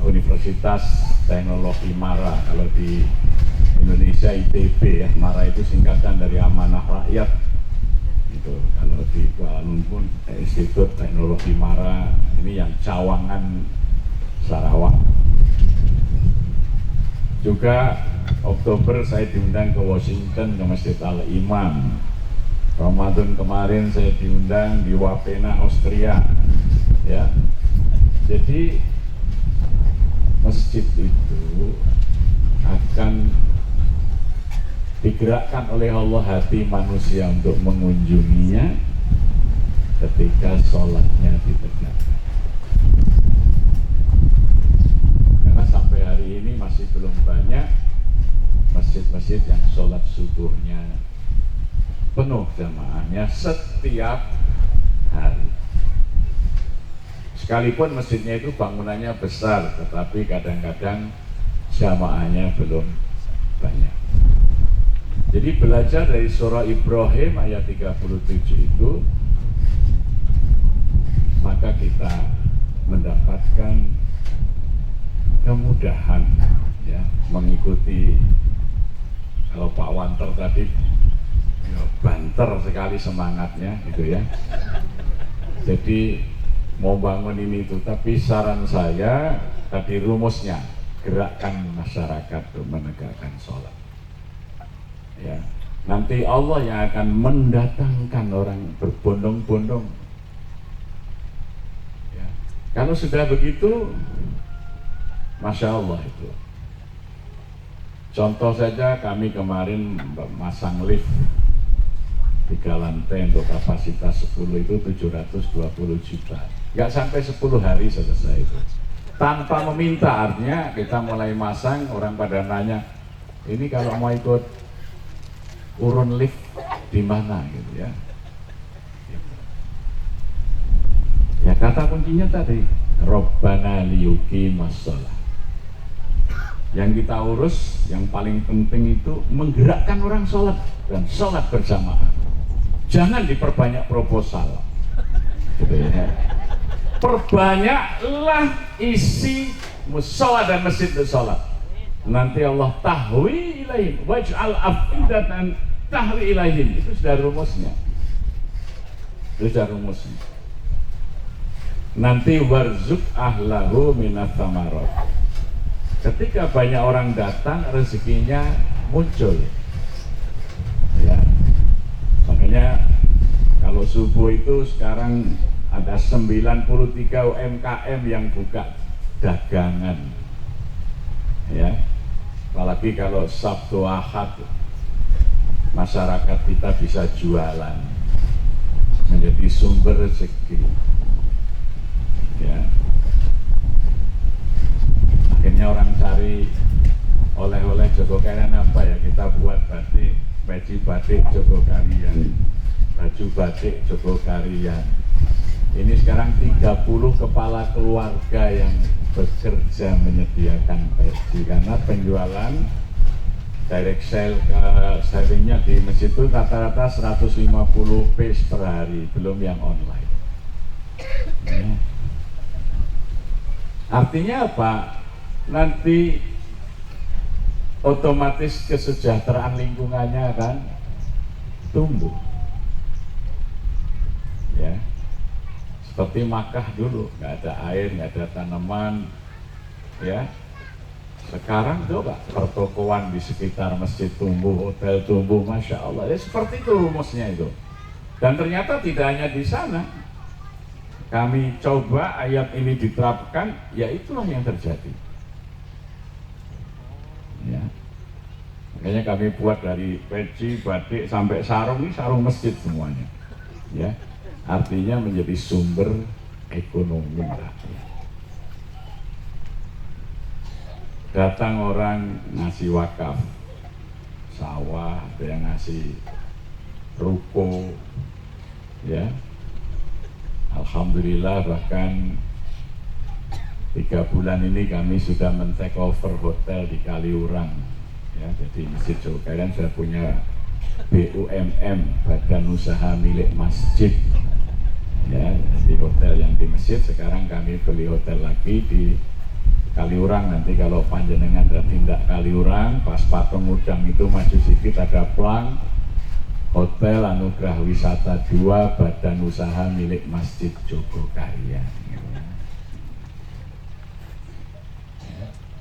Universitas Teknologi Mara. Kalau di Indonesia ITB, ya, Mara itu singkatan dari Amanah Rakyat. Itu kalau di Kuala Lumpur Institut Teknologi Mara, ini yang Cawangan Sarawak. Juga Oktober saya diundang ke Washington ke Masjid Al-Imam. Ramadan kemarin saya diundang di Wapena, Austria. Ya. Jadi masjid itu akan digerakkan oleh Allah hati manusia untuk mengunjunginya ketika sholatnya ditegakkan. Karena sampai hari ini masih belum banyak masjid-masjid yang sholat subuhnya penuh jamaahnya setiap hari. Sekalipun masjidnya itu bangunannya besar, tetapi kadang-kadang jamaahnya belum banyak. Jadi belajar dari surah Ibrahim ayat 37 itu, maka kita mendapatkan kemudahan, ya, mengikuti. Kalau Pak Wanter tadi ya, banter sekali semangatnya gitu ya. Jadi mau bangun ini itu, tapi saran saya tadi rumusnya, gerakkan masyarakat untuk menegakkan sholat. Ya, nanti Allah yang akan mendatangkan orang berbondong-bondong. Ya, kalau sudah begitu, Masya Allah itu. Contoh saja, kami kemarin masang lift 3 lantai untuk kapasitas 10 itu 720 juta. Nggak sampai 10 hari selesai itu. Tanpa meminta, artinya kita mulai masang, orang pada nanya, ini kalau mau ikut urun lift di mana gitu ya. Ya, kata kuncinya tadi, Rabbana liyuqimas shalah. Yang kita urus, yang paling penting itu menggerakkan orang sholat dan sholat berjamaah. Jangan diperbanyak proposal, gitu ya. Perbanyaklah isi musola dan masjid sholat. Nanti Allah tahwi ilaihim waj'al afidatan tahwi ilaihim. Itu sudah rumusnya. Nanti warzuk ahlahu minat tamarat. Ketika banyak orang datang, rezekinya muncul, ya. Makanya kalau subuh itu sekarang ada 93 UMKM yang buka dagangan, ya. Apalagi kalau Sabtu Ahad masyarakat kita bisa jualan, menjadi sumber rezeki, ya. Akhirnya orang cari oleh-oleh Jogokarian apa ya, kita buat batik, peci batik Jogokarian, baju batik Jogokarian. Ini sekarang 30 kepala keluarga yang bekerja menyediakan peci, karena penjualan direct sale sellingnya di masjid itu rata-rata 150 piece per hari, belum yang online. Ya. Artinya apa? Nanti otomatis kesejahteraan lingkungannya akan tumbuh, ya. Seperti Makkah dulu, nggak ada air, nggak ada tanaman, ya. Sekarang coba pertokoan di sekitar masjid tumbuh, hotel tumbuh, masya Allah. Ya seperti itu rumusnya itu. Dan ternyata tidak hanya di sana. Kami coba ayat ini diterapkan, ya itulah yang terjadi. Ya. Makanya kami buat dari peci, batik sampai sarung, ini sarung masjid semuanya, ya. Artinya menjadi sumber ekonomi. Datang orang ngasih wakaf sawah, ada yang ngasih ruko, ya. Alhamdulillah bahkan 3 bulan ini kami sudah men-take over hotel di Kaliurang, ya. Jadi Masjid Jogokarian sudah punya BUMM, Badan Usaha Milik Masjid, ya. Di hotel yang di masjid, sekarang kami beli hotel lagi di Kaliurang. Nanti kalau panjenengan dan tindak Kaliurang, pas patung udang itu maju sedikit ada plang Hotel Anugerah Wisata 2 Badan Usaha Milik Masjid Jogokarian.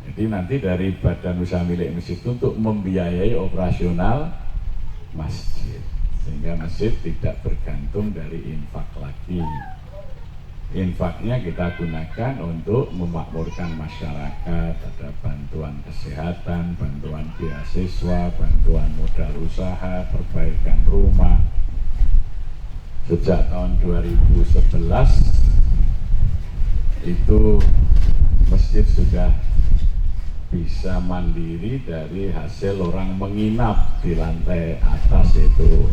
Jadi nanti dari Badan Usaha Milik Masjid itu untuk membiayai operasional masjid, sehingga masjid tidak bergantung dari infak lagi. Infaknya kita gunakan untuk memakmurkan masyarakat, ada bantuan kesehatan, bantuan beasiswa, bantuan modal usaha, perbaikan rumah. Sejak tahun 2011 itu masjid sudah bisa mandiri dari hasil orang menginap di lantai atas, itu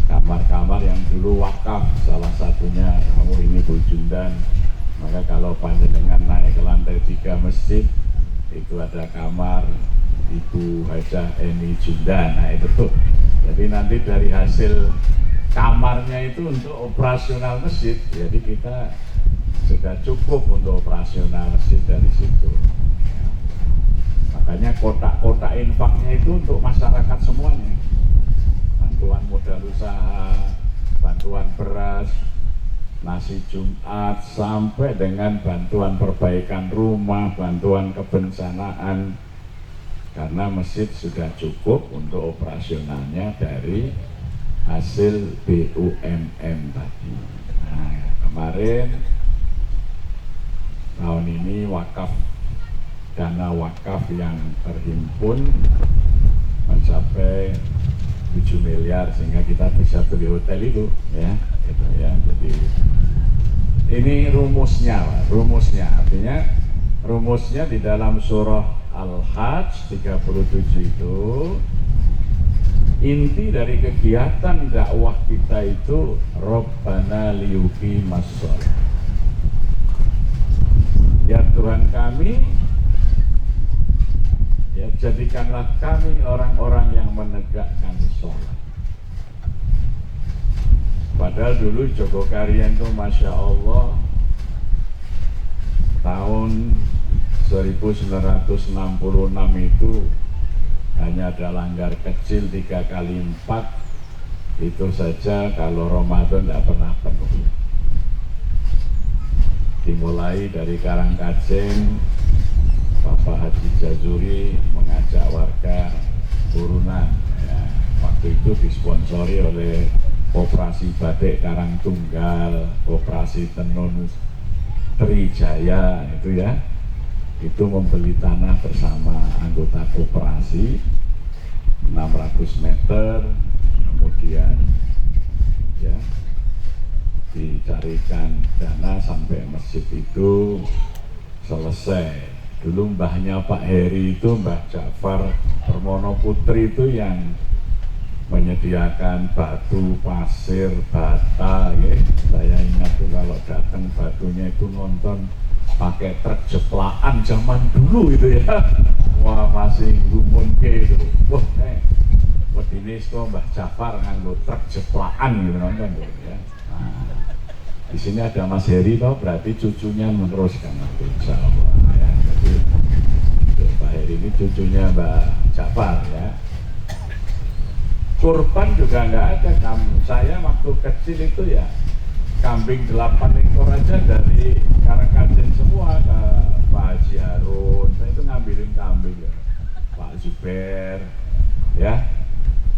kamar-kamar yang dulu wakaf, salah satunya kamu ini Bu Jundan. Maka kalau panjenengan naik ke lantai 3 masjid, itu ada kamar Ibu Hajah Eni Jundan. Nah itu tuh, jadi nanti dari hasil kamarnya itu untuk operasional masjid, jadi kita sudah cukup untuk operasional masjid dari situ. Makanya kotak-kotak infaknya itu untuk masyarakat semuanya. Bantuan modal usaha, bantuan beras, nasi Jumat, sampai dengan bantuan perbaikan rumah, bantuan kebencanaan. Karena masjid sudah cukup untuk operasionalnya dari hasil BUMM tadi. Nah, kemarin tahun ini dana wakaf yang terhimpun mencapai 7 miliar, sehingga kita bisa beli hotel itu, ya, gitu ya. Jadi ini rumusnya artinya rumusnya di dalam surah Al-Hajj 37 itu, inti dari kegiatan dakwah kita itu Rabbana liyuqimas shalah. Ya Tuhan kami, jadikanlah kami orang-orang yang menegakkan sholat. Padahal dulu Jogokarian itu Masya Allah tahun 1966 itu hanya ada langgar kecil 3x4, itu saja kalau Ramadan tidak pernah penuh. Dimulai dari Karangkajen, Bapak Haji Jazuri mengajak warga turunan ya. Waktu itu disponsori oleh Koperasi Batik Karangtunggal, Koperasi Tenun Trijaya itu ya, itu membeli tanah bersama anggota koperasi 600 meter, kemudian ya dicarikan dana sampai masjid itu selesai. Dulu mbahnya Pak Heri itu Mbah Ja'far Permono Putri itu yang menyediakan batu, pasir, bata ya. Saya ingat tuh kalau datang batunya itu nonton pakai truk jeplaan zaman dulu itu ya. Wah masih gumun ke itu. Wah ini kok Mbah Ja'far nganggo truk jeplaan gitu nonton tuh ya. Nah, di sini ada Mas Heri toh, berarti cucunya meneruskan nanti insya Allah ya. Jadi Pak Heri ini cucunya Mbah Ja'far ya. Kurban juga nggak ada. Saya waktu kecil itu ya kambing 8 ekor aja dari Karangkajen semua ke Pak Haji Harun. Saya itu ngambilin kambing ya. Pak Zuber ya,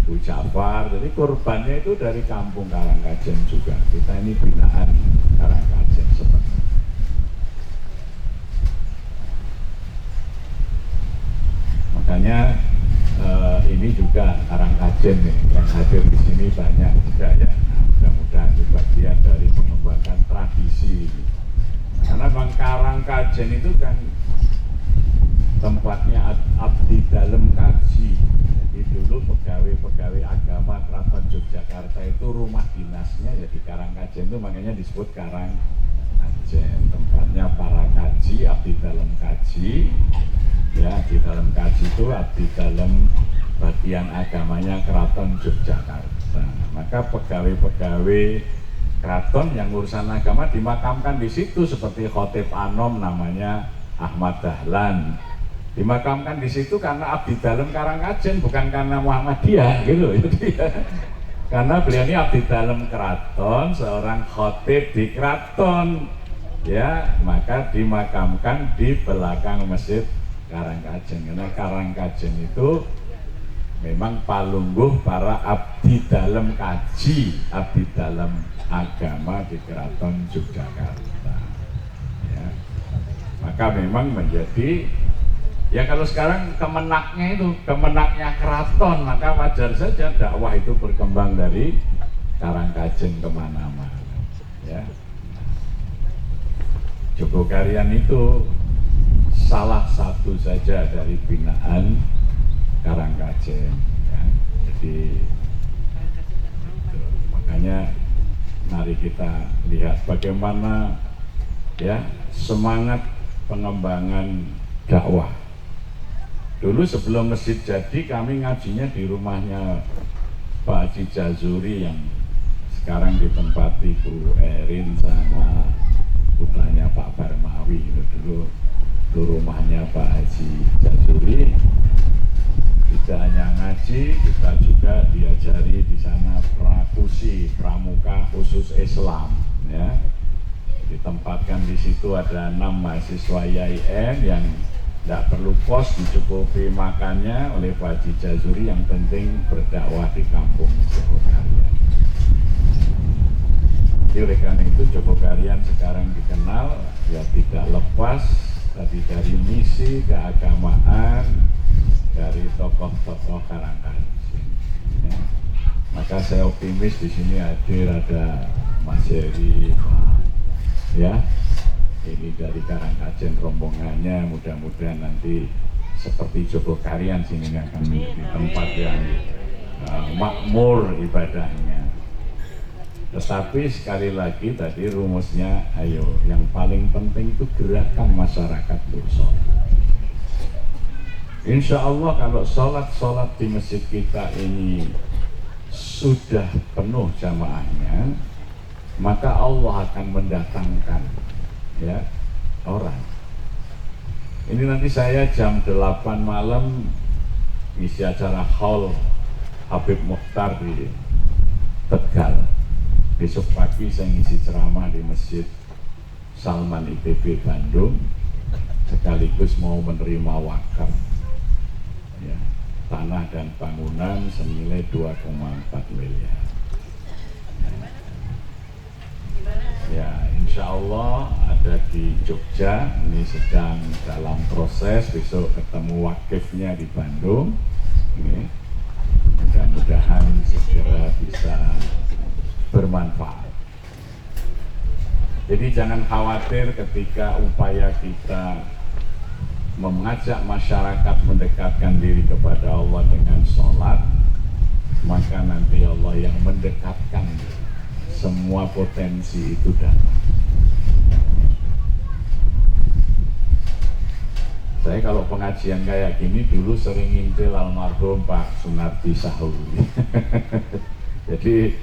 Bu Ja'far. Jadi kurbannya itu dari kampung Karangkajen juga. Kita ini binaan Karangkajen sebenarnya. Makanya ini juga Karangkajen nih yang hadir di sini banyak juga ya. Nah, mudah-mudahan itu bagian dari mengembangkan tradisi. Karena Bang Karangkajen itu kan tempatnya abdi dalam kaji. Jadi dulu pegawai-pegawai agama Keraton Yogyakarta itu rumah dinasnya ya di Karangkajen, itu makanya disebut Karangkajen. Tempatnya para kaji, abdi dalam kaji. Ya, di dalam kaji itu abdi dalam bagian agamanya Keraton Yogyakarta. Maka pegawai-pegawai keraton yang urusan agama dimakamkan di situ, seperti Khotib Anom namanya Ahmad Dahlan. Dimakamkan di situ karena abdi dalam Karangkajen, bukan karena Muhammadiyah gitu. Karena beliau ini abdi dalam keraton, seorang khotib di keraton. Ya, maka dimakamkan di belakang masjid Karangkajen. Karena Karangkajen itu memang palungguh para abdi dalam kaji, abdi dalam agama di Keraton Yogyakarta ya. Maka memang menjadi ya, kalau sekarang kemenaknya itu kemenaknya keraton, maka wajar saja dakwah itu berkembang dari Karangkajen kemana-mana ya. Jogokarian itu salah satu saja dari binaan Karangkajen ya. Jadi makanya mari kita lihat bagaimana ya semangat pengembangan dakwah. Dulu sebelum masjid jadi kami ngajinya di rumahnya Pak Haji Jazuri yang sekarang ditempati Bu Erin sama putranya Pak Barmawi. Itu rumahnya Pak Haji Jazuri. Tidak hanya ngaji, kita juga diajari di sana prakusi, pramuka khusus Islam ya. Ditempatkan di situ ada 6 mahasiswa YIN yang tidak perlu kos, dicukupi makannya oleh Pak Haji Jazuri, yang penting berdakwah di kampung Jogokarian. Oleh karena itu Jogokarian sekarang dikenal ya tidak lepas tadi dari misi keagamaan dari tokoh-tokoh Karangkajen ya. Maka saya optimis di sini hadir ada Mas Heri ya, ini dari Karangkajen rombongannya, mudah-mudahan nanti seperti Jogokarian sini akan menjadi tempat yang makmur ibadahnya. Tetapi sekali lagi tadi rumusnya, ayo yang paling penting itu gerakan masyarakat untuk sholat. Insya Allah kalau sholat di masjid kita ini sudah penuh jamaahnya, maka Allah akan mendatangkan ya orang. Ini nanti saya jam 8 malam isi acara haul Habib Mukhtar di Tegal. Besok pagi saya ngisi ceramah di Masjid Salman ITB Bandung, sekaligus mau menerima wakaf ya, tanah dan bangunan senilai 2,4 miliar. Ya, insya Allah ada di Jogja, ini sedang dalam proses, besok ketemu wakifnya di Bandung. Ini mudah-mudahan segera bisa bermanfaat. Jadi jangan khawatir ketika upaya kita mengajak masyarakat mendekatkan diri kepada Allah dengan sholat, maka nanti Allah yang mendekatkan semua potensi itu datang. Saya kalau pengajian kayak gini dulu sering ngintil almarhum Pak Sunardi Sahuri. Jadi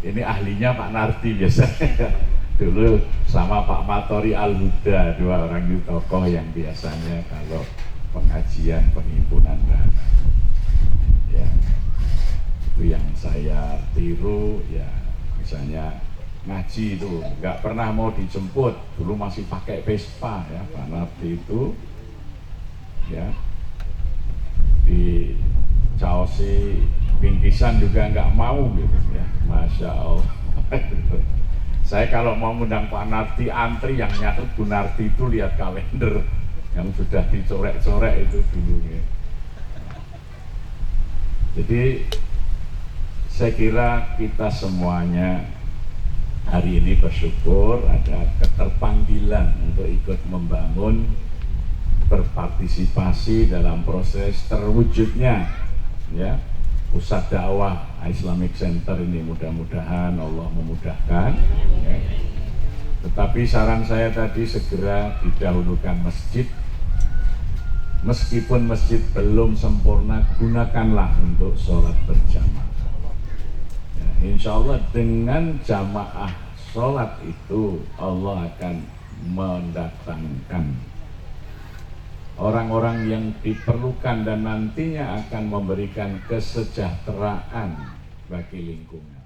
ini ahlinya Pak Nardi biasanya. Dulu sama Pak Matori Al-Huda, dua orang itu tokoh yang biasanya kalau pengajian penghimpunan dana. Ya, itu yang saya tiru ya. Misalnya ngaji itu nggak pernah mau dijemput, dulu masih pakai Vespa ya Pak Nardi itu ya, di caosi bingkisan juga nggak mau gitu ya, Masya Allah. Saya kalau mau ngundang Pak Nardi antri, yang nyatut Bu Nardi itu lihat kalender yang sudah dicorek-corek itu dulu ya. Jadi saya kira kita semuanya hari ini bersyukur ada keterpanggilan untuk ikut membangun, berpartisipasi dalam proses terwujudnya ya pusat dakwah Islamic Center ini. Mudah-mudahan Allah memudahkan ya. Tetapi saran saya tadi segera didahulukan masjid. Meskipun masjid belum sempurna, gunakanlah untuk sholat berjamaah ya, insya Allah dengan jamaah sholat itu Allah akan mendatangkan orang-orang yang diperlukan dan nantinya akan memberikan kesejahteraan bagi lingkungan.